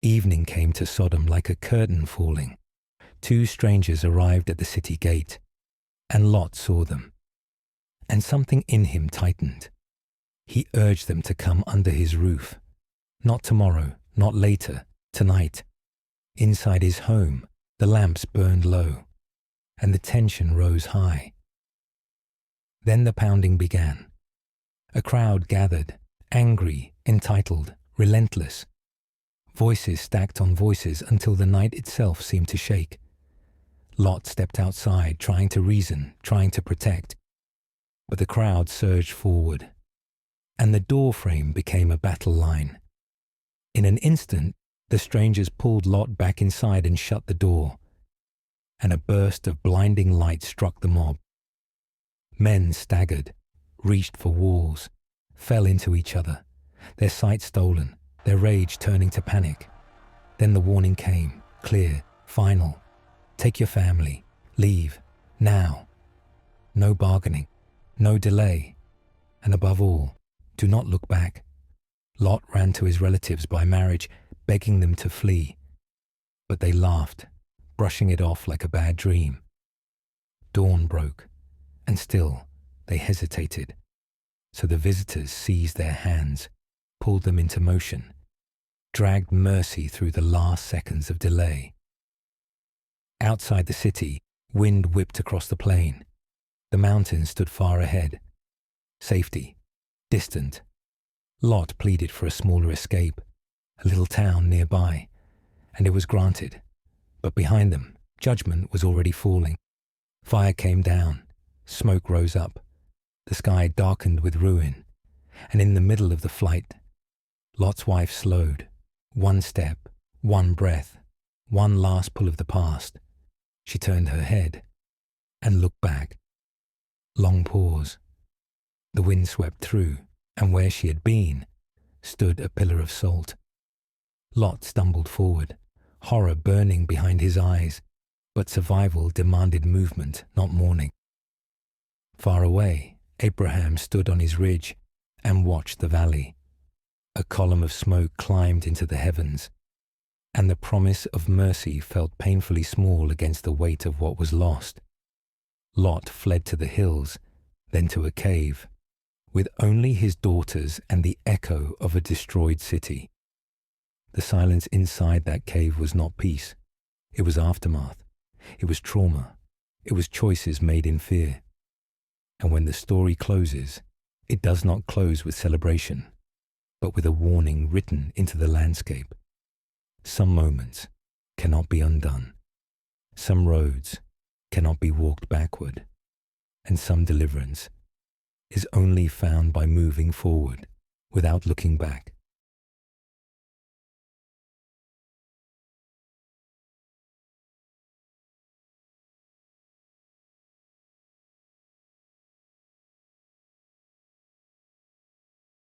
Evening came to Sodom like a curtain falling. Two strangers arrived at the city gate, and Lot saw them. And something in him tightened. He urged them to come under his roof. Not tomorrow, not later, tonight. Inside his home, the lamps burned low, and the tension rose high. Then the pounding began. A crowd gathered, angry, entitled, relentless. Voices stacked on voices until the night itself seemed to shake. Lot stepped outside, trying to reason, trying to protect. But the crowd surged forward, and the door frame became a battle line. In an instant, the strangers pulled Lot back inside and shut the door, and a burst of blinding light struck the mob. Men staggered, reached for walls, fell into each other, their sight stolen, their rage turning to panic. Then the warning came, clear, final. Take your family, leave, now. No bargaining, no delay, and above all, do not look back. Lot ran to his relatives by marriage, begging them to flee. But they laughed, brushing it off like a bad dream. Dawn broke, and still they hesitated. So the visitors seized their hands, pulled them into motion, dragged mercy through the last seconds of delay. Outside the city, wind whipped across the plain. The mountains stood far ahead. Safety, distant. Lot pleaded for a smaller escape, a little town nearby, and it was granted. But behind them, judgment was already falling. Fire came down, smoke rose up, the sky darkened with ruin, and in the middle of the flight, Lot's wife slowed. One step, one breath, one last pull of the past. She turned her head and looked back. Long pause. The wind swept through, and where she had been stood a pillar of salt. Lot stumbled forward, horror burning behind his eyes, but survival demanded movement, not mourning. Far away, Abraham stood on his ridge and watched the valley. A column of smoke climbed into the heavens, and the promise of mercy felt painfully small against the weight of what was lost. Lot fled to the hills, then to a cave, with only his daughters and the echo of a destroyed city. The silence inside that cave was not peace. It was aftermath. It was trauma. It was choices made in fear. And when the story closes, it does not close with celebration, but with a warning written into the landscape. Some moments cannot be undone. Some roads cannot be walked backward. And some deliverance is only found by moving forward without looking back.